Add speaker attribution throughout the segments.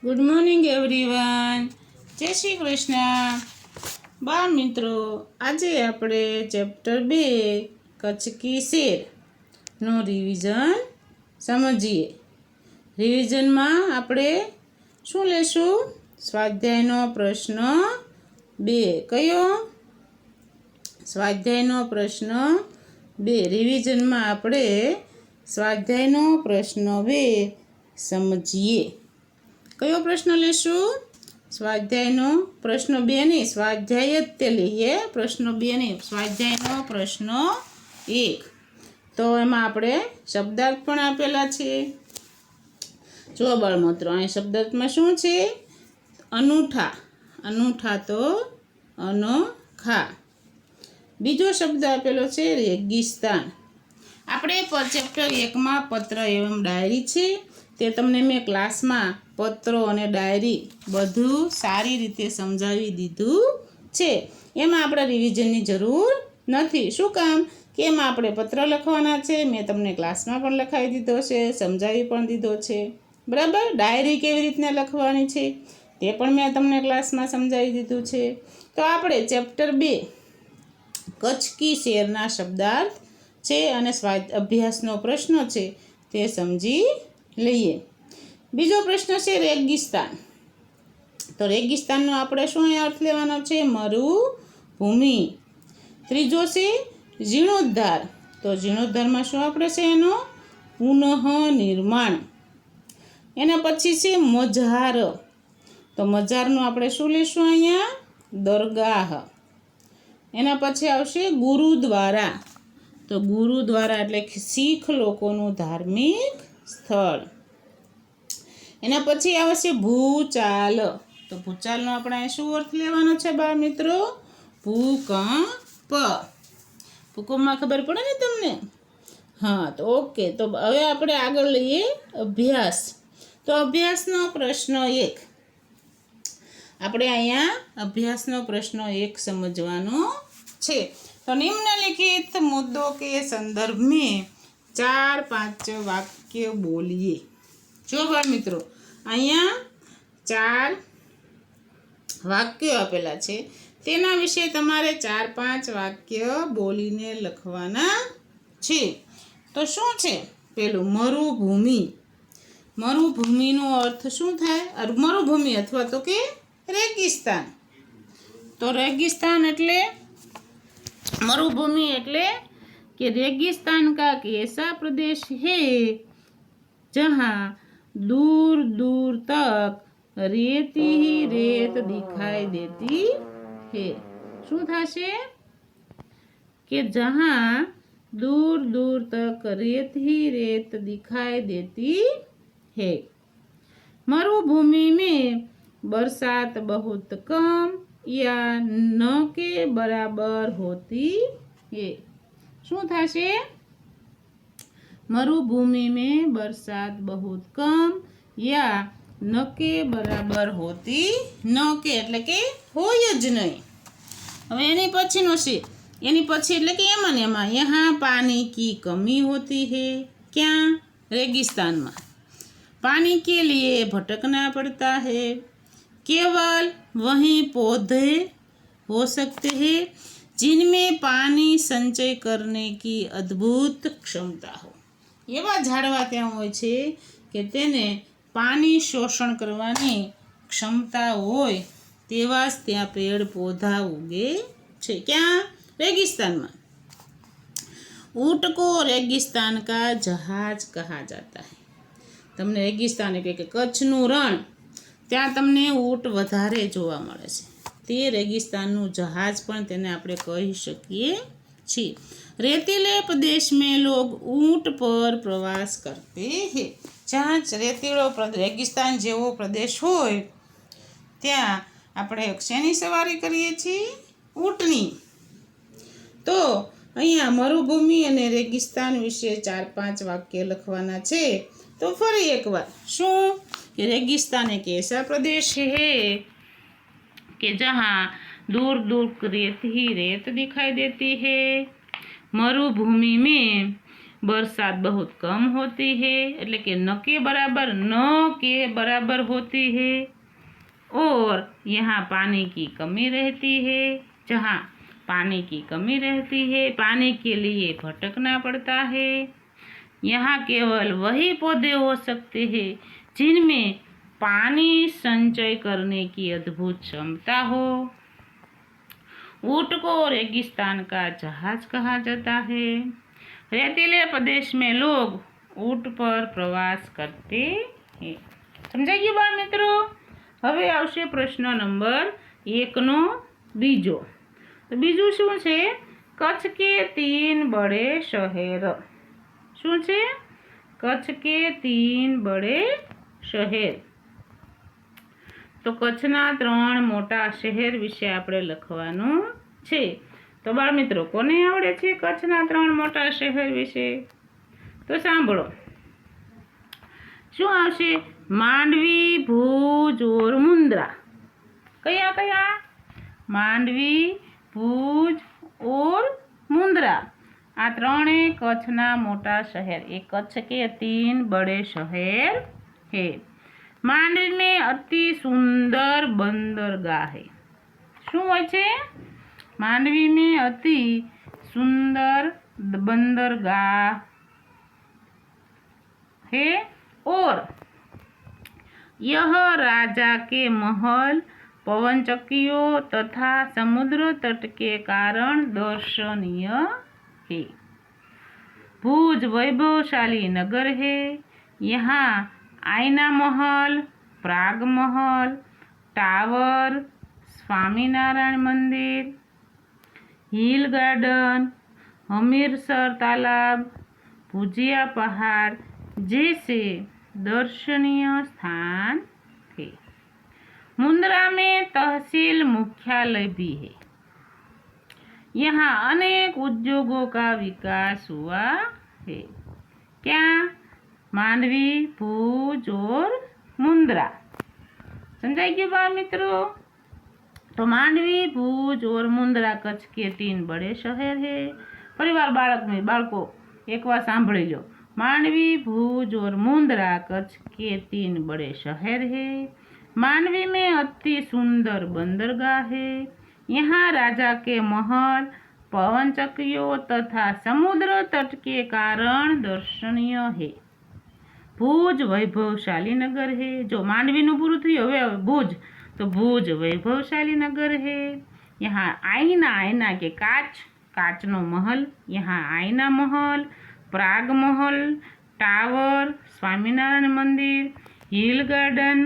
Speaker 1: Good morning everyone. જય શ્રી કૃષ્ણ. બાળ મિત્રો, આજે આપણે ચેપ્ટર 2 કચ્છ કી શેરનું રિવિઝન સમજીએ. રિવિઝનમાં આપણે શું લેશું? સ્વાધ્યાયનો પ્રશ્ન 2. કયો? સ્વાધ્યાયનો પ્રશ્ન 2. રિવિઝનમાં આપણે સ્વાધ્યાયનો પ્રશ્ન 2 સમજીએ. કયો પ્રશ્ન લેશું? સ્વાધ્યાયનો પ્રશ્ન 2 નહીં, સ્વાધ્યાય જ તે લઈએ. પ્રશ્ન 2 નહીં, સ્વાધ્યાયનો પ્રશ્ન 1. તો એમાં આપણે શબ્દાર્થ પણ આપેલા છે. જો બાળમિત્રો, અહીં શબ્દાર્થમાં શું છે? અનૂઠા. અનૂઠા તો અનોખા. બીજો શબ્દ આપેલો છે રેગિસ્તાન. આપણે ચેપ્ટર 1માં પત્ર એવમ ડાયરી છે, તે તમને મેં ક્લાસમાં પત્રો અને ડાયરી બધું સારી રીતે સમજાવી દીધું છે. એમાં આપણે રિવિઝનની જરૂર નથી. શું કામ? કે એમાં આપણે પત્ર લખવાના છે. મેં તમને ક્લાસમાં પણ લખાવી દીધો છે, સમજાવી પણ દીધો છે. બરાબર? ડાયરી કેવી રીતના લખવાની છે તે પણ મેં તમને ક્લાસમાં સમજાવી દીધું છે. તો આપણે ચેપ્ટર 2 કચ્છ કી શેરના શબ્દાર્થ છે અને અભ્યાસનો પ્રશ્ન છે તે સમજી લઈએ. બીજો પ્રશ્ન છે રેગિસ્તાન. તો રેગિસ્તાનનો આપણે શું અર્થ લેવાનો છે? મરુભૂમિ. ત્રીજો છે જીર્ણોદ્ધાર. તો જીર્ણોદ્ધારમાં શું આપણે છે? એનો પુનઃ નિર્માણ. એના પછી છે મઝાર. તો મઝારનું આપણે શું લેશું અહીંયા? દરગાહ. એના પછી આવશે ગુરુદ્વારા. તો ગુરુદ્વારા એટલે શીખ લોકોનું ધાર્મિક સ્થળ. એના પછી આવશે ભૂચાલ. તો ભૂચાલનો આપણે શું અર્થ લેવાનો છે બાળ મિત્રો? ભૂકંપ. ભૂકંપમાં ખબર પડે ને તમને? હા, તો ઓકે. તો હવે આપણે આગળ લઈએ અભ્યાસ. તો અભ્યાસનો પ્રશ્ન 1. આપણે અહીંયા અભ્યાસનો પ્રશ્ન 1 સમજવાનો છે. તો નિમ્નલિખિત મુદ્દો કે સંદર્ભ में 4-5 વાક્ય બોલીએ. જો બાળ મિત્રો, અહીંયા 4 વાક્યો આપેલા છે, તેના વિશે તમારે 4-5 વાક્ય બોલીને લખવાના છે. તો શું છે? પેલું મરુભૂમિ. મરુભૂમિનો અર્થ શું થાય? મરુભૂમિ અથવા તો કે રેગિસ્તાન. તો રેગિસ્તાન એટલે मरुभूमि એટલે कि रेगिस्तान का ऐसा प्रदेश है जहाँ दूर दूर तक रेती ही रेत दिखाई देती है. શું થશે? कि जहाँ दूर दूर तक रेत ही रेत दिखाई देती है. मरुभूमि में बरसात बहुत कम या न के बराबर होती है. શું થશે? मरुभूमि में बरसात बहुत कम या न के बराबर होती. न के એટલે કે હોય જ નહીં. હવે એની પછીનો છે, એની પછી એટલે કે એમાં ને એમાં यहाँ पानी की कमी होती है. ક્યાં? रेगिस्तान में. पानी के लिए भटकना पड़ता है. केवल वहीं पौधे हो सकते हैं जिनमें पानी संचय करने की अद्भुत क्षमता हो. એવા ઝાડવા ત્યાં હોય છે કે તેને પાણી શોષણ કરવાની ક્ષમતા હોય તેવા જ ત્યાં પેડ પૌધા ઉગે છે. ક્યાં? रेगिस्तान. ऊँट को रेगिस्तान का जहाज कहा जाता है. તમને રેગિસ્તાન એટલે કે કચ્છનું રણ, ત્યાં તમને ઊંટ વધારે જોવા મળે છે. તે રેગિસ્તાનનું જહાજ પણ તેને આપણે કહી શકીએ છીએ. રેતીલે પ્રદેશ में लोग ऊँट पर प्रवास करते हैं. જ્યાં રેતીળો રેગિસ્તાન જેવો પ્રદેશ હોય ત્યાં આપણે શેની સવારી કરીએ છીએ? ઊંટની. તો અહીંયા મરુભૂમિ અને રેગિસ્તાન વિશે 4-5 વાક્ય લખવાના છે. તો ફરી એકવાર શું? कि रेगिस्तान एक ऐसा प्रदेश है कि जहाँ दूर दूर रेत ही रेत दिखाई देती है. मरुभूमि में बरसात बहुत कम होती है, એટલે કે न के बराबर होती है। और यहाँ पानी की कमी रहती है, जहाँ पानी की कमी रहती है पानी के लिए भटकना पड़ता है। यहाँ केवल वही पौधे हो सकते हैं जिनमें पानी संचय करने की अद्भुत क्षमता हो। ऊँट को रेगिस्तान का जहाज कहा जाता है। रेतीले प्रदेश में लोग ऊँट पर प्रवास करते हैं। समझाई गયું बाळ મિત્રો? હવે આવશે પ્રશ્ન નંબર 1નો બીજો। તો બીજું શું છે? કચ્છ के 3 बड़े शहर। શું છે? કચ્છ के 3 बड़े शहर। તો કચ્છના 3 મોટા શહેર વિશે આપણે લખવાનું છે। તો બાળ મિત્રો, કોને આવડે છે કચ્છના 3 મોટા શહેર વિશે? તો સાંભળો, શું આવશે? માંડવી, ભુજ और મુન્દ્રા। કયા કયા? માંડવી, ભુજ और મુન્દ્રા। આ ત્રણે કચ્છના મોટા શહેર। એ કચ્છ के 3 बड़े शहर है। માંડવી में अति सुंदर बंदरगाह है। શું હોય છે? માંડવી में अति सुंदर बंदरगाह है। और यह राजा के महल, पवन चक्कियों तथा समुद्र तट के कारण दर्शनीय है। भुज वैभवशाली नगर है। यहाँ आईना महल, प्राग महल, टावर, स्वामीनारायण मंदिर, हिल गार्डन, हमीरसर तालाब, भुजिया पहाड़ जैसे दर्शनीय स्थान थे। मुंद्रा में तहसील मुख्यालय भी है। यहाँ अनेक उद्योगों का विकास हुआ है। क्या? मांडवी, भुज और मुंद्रा। समझाई गયું बाळ મિત્રો? तो मांडवी, भुज और मुंद्रा कच्छ के 3 बड़े शहर है। परिवार बाळको एक बार सांभળી लो। मांडवी, भुज और मुंद्रा कच्छ के 3 बड़े शहर है। मांडवी में अति सुंदर बंदरगाह है। यहाँ राजा के महल, पवन चक्कियों तथा समुद्र तट के कारण दर्शनीय है। भुज वैभवशाली नगर है। जो मांडवीનું પૂરું થયું, હવે ભુજ। तो भुज वैभवशाली नगर है। यहाँ आईना के काचनो महल, यहाँ आईना महल, प्राग महल, टावर, स्वामीनारायण मंदिर, हिल गार्डन,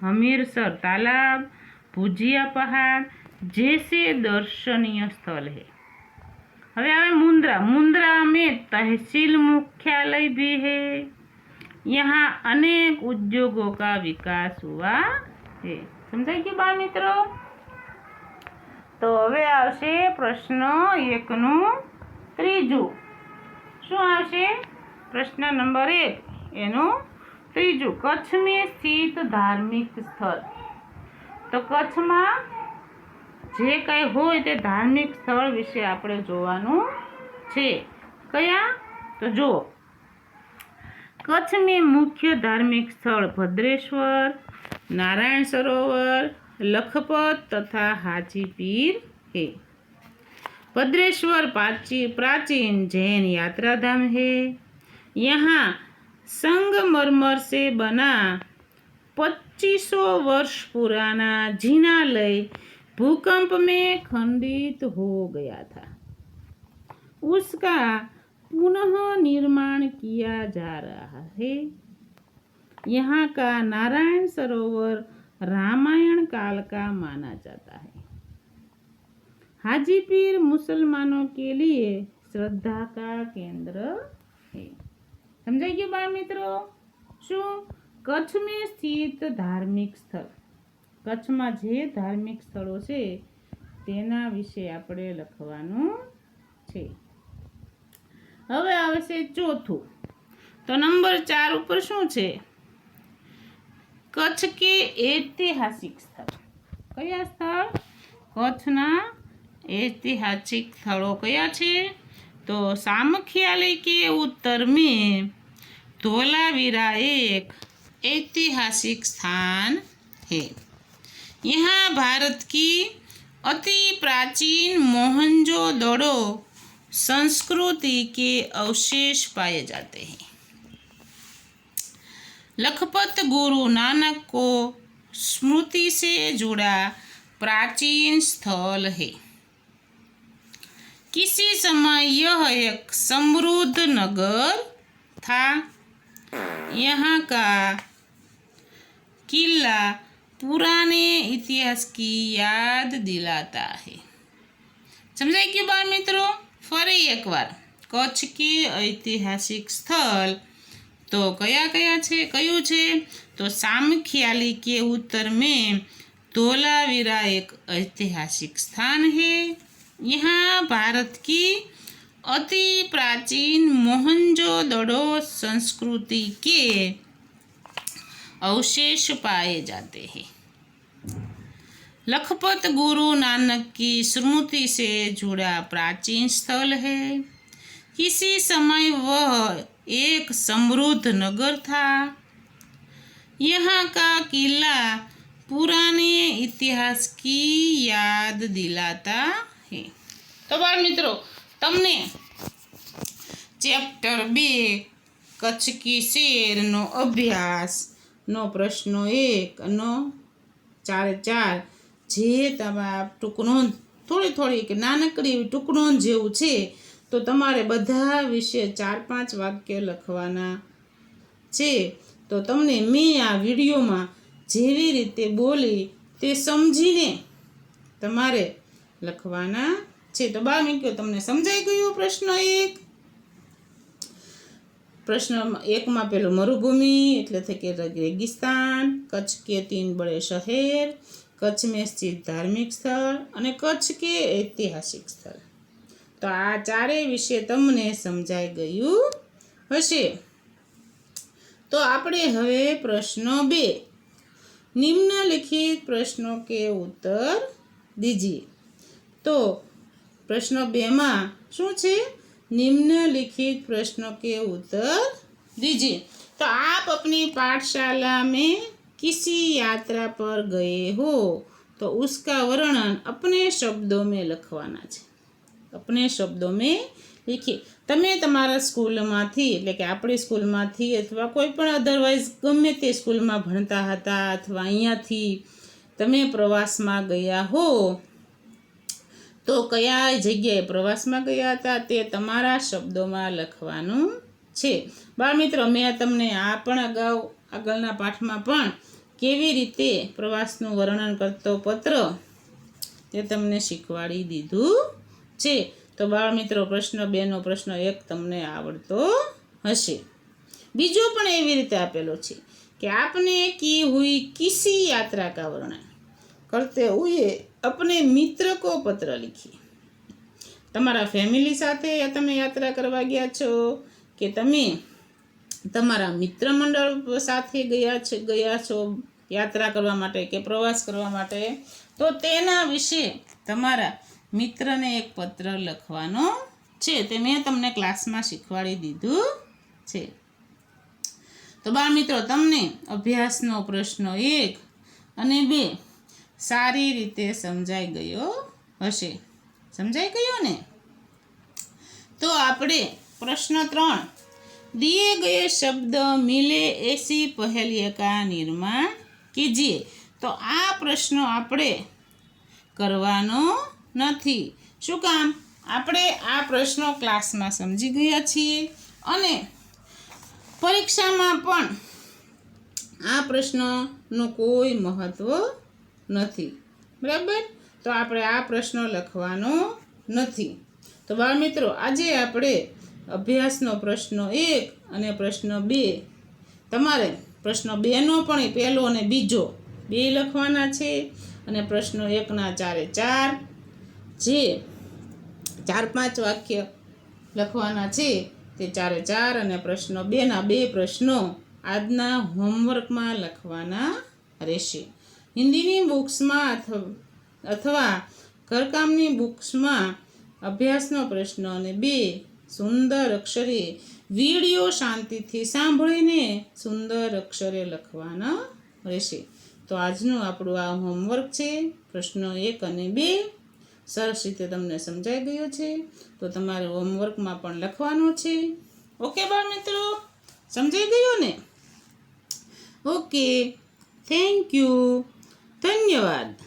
Speaker 1: हमीरसर तालाब, भुजिया पहाड़ जैसे दर्शनीय स्थल है। હવે આવે मुंद्रा। मुंद्रा में तहसील मुख्यालय भी है। यहाँ अनेक उद्योगों का विकास हुआ है। समझाई गયું बाळ મિત્રો? તો હવે આવશે પ્રશ્ન 1નું ત્રીજું। શું આવશે? પ્રશ્ન નંબર 1 એનું ત્રીજું। કચ્છ में स्थित धार्मिक स्थल। તો કચ્છમાં જે કંઈ હોય તે ધાર્મિક સ્થળ વિશે આપણે જોવાનું છે। કયા? તો જુઓ, कच्छ में मुख्य धार्मिक स्थल भद्रेश्वर, नारायण सरोवर, लखपत तथा हाजीपीर है। भद्रेश्वर प्राचीन जैन यात्राधाम है। यहाँ संगमरमर से बना 2500 वर्ष पुराना जिनालय भूकंप में खंडित हो गया था। उसका पुनः निर्माण किया जा रहा है। यहाँ का नारायण सरोवर रामायण काल का माना जाता है। हाजीपीर मुसलमानों के लिए श्रद्धा का केंद्र है। समझाई गયું बाळ મિત્રો? શું? કચ્છ में स्थित धार्मिक स्थल। કચ્છમાં જે ધાર્મિક સ્થળો છે તેના વિશે આપણે લખવાનું છે। હવે આવશે ચોથું। તો નંબર 4 ઉપર શું છે? કચ્છ કે ઐતિહાસિક સ્થળ। કયા સ્થળ? કચ્છના ઐતિહાસિક સ્થળો કયા છે? तो सामख्याली के उत्तर में धोलावीरा एक ऐतिहासिक स्थान है। यहाँ भारत की अति प्राचीन मोहनजोदड़ो संस्कृति के अवशेष पाए जाते हैं। लखपत गुरु नानक को स्मृति से जुड़ा प्राचीन स्थल है। किसी समय यह एक समृद्ध नगर था। यहाँ का किला पुराने इतिहास की याद दिलाता है। समझाई क्यों बाल मित्रों? फरी एक बार कच्छ की ऐतिहासिक स्थल तो कया कया छे? कયું છે? तो सामखियाली के उत्तर में धोलावीरा एक ऐतिहासिक स्थान है। यहाँ भारत की अति प्राचीन मोहनजोदड़ो संस्कृति के अवशेष पाए जाते हैं। लखपत गुरु नानक की स्मृति से जुड़ा प्राचीन स्थल है। किसी समय वह एक समृद्ध नगर था। यहाँ का किला पुराने इतिहास की याद दिलाता है। तो बाल मित्रों, तमने चैप्टर 2 कच्छ की शेर नो अभ्यास नो प्रश्नो 1 नो 4 जे तमे टूंकनोंध थोड़ी के नानकड़ी टूंकनोंध जेवुं छे तो तमारे बधा विषय 4-5 वाक्य लखवाना छे। तो तमने मैं आ विडियो में जेवी रीते बोली ते समझीने तमारे लखवाना छे। तो बाळ मित्रो, तमने समजाई गयो प्रश्न 1? प्रश्न 1 में पेलो मरुभूमि एटले के रेगिस्तान, कच्छ के 3 बड़े शहर, कच्छ में स्थित धार्मिक स्थल और कच्छ के ऐतिहासिक स्थल। तो आ चारे विषय तमने समझाई गयु हशे। तो आपणे हवे प्रश्न 2 निम्नलिखित प्रश्नों के उत्तर दीजिए। तो प्रश्न 2 में शुं छे? निम्नलिखित प्रश्नों के उत्तर दीजिए। तो आप अपनी पाठशाला में किसी यात्रा पर गए हो तो उसका वर्णन अपने शब्दों में लखवाना है। अपने शब्दों में लिखिए। तमे तमारा स्कूल मांथी એટલે કે આપણી સ્કૂલમાંથી અથવા કોઈ પણ અધરવાઇઝ ગમે તે સ્કૂલમાં ભણતા હતા અથવા અહીંયાથી તમે પ્રવાસમાં ગયા હો તો કયા જગ્યાએ પ્રવાસમાં ગયા હતા તે તમારા શબ્દોમાં લખવાનું છે। બાળમિત્રો, મેં તમને આ પણ અગાઉ આગળના પાઠમાં પણ કેવી રીતે પ્રવાસનું વર્ણન કરતો પત્ર તે તમને શીખવાડી દીધું છે। तो बाळ मित्रों, प्रश्न 2 नो प्रश्न 1 तमने आवड़तो हशे। बीजो पण एवी रीते आपेलो छे कि आपने की हुई किसी यात्रा का वर्णन करते हुए अपने मित्र को पत्र लिखिए। तमारा फैमिली साथे या तमे यात्रा करवा गया छो कि तमे तमारा मित्र मंडल साथे गया छो यात्रा करवा माटे के प्रवास करवा माटे, तो तेना विषे तमारा मित्र ने एक पत्र लखवानो छे। ते मैं तमने क्लास में शीखवाड़ी दीधुं छे। तो बाळ मित्रों, तमने अभ्यासनो प्रश्न 1 अने 2 सारी रीते समझाई गयो हशे। समझाई गयो ने? तो आपणे प्रश्न 3 दिए गए शब्द मिले ऐसी पहेलियों का निर्माण कीजिए। तो आ प्रश्न आपणे करवानो નથી। શું કામ? આપણે આ પ્રશ્નો ક્લાસમાં સમજી ગયા છીએ અને પરીક્ષામાં પણ આ પ્રશ્નનું કોઈ મહત્વ નથી, બરાબર? તો આપણે આ પ્રશ્નો લખવાનો નથી। તો બાળ મિત્રો, આજે આપણે અભ્યાસનો પ્રશ્ન 1 અને પ્રશ્ન 2 તમારે પ્રશ્ન 2નો પણ પહેલો અને બીજો 2 લખવાના છે અને પ્રશ્ન 1ના 4 જે 4-5 વાક્ય લખવાના છે તે 4 અને પ્રશ્ન 2ના 2 પ્રશ્નો આજના હોમવર્કમાં લખવાના રહેશે। હિન્દીની બુક્સમાં અથવા ઘરકામની બુક્સમાં અભ્યાસનો પ્રશ્ન અને 2 સુંદર અક્ષરે વિડીયો શાંતિથી સાંભળીને સુંદર અક્ષરે લખવાના રહેશે. તો આજનું આપણું આ હોમવર્ક છે. પ્રશ્ન 1 અને 2 સરસ રીતે તમને સમજાઈ ગયો છે. તો તમારે હોમવર્કમાં પણ લખવાનું છે. ઓકે બાળ મિત્રો, સમજાઈ ગયું ને? ઓકે, થેન્ક યુ, ધન્યવાદ.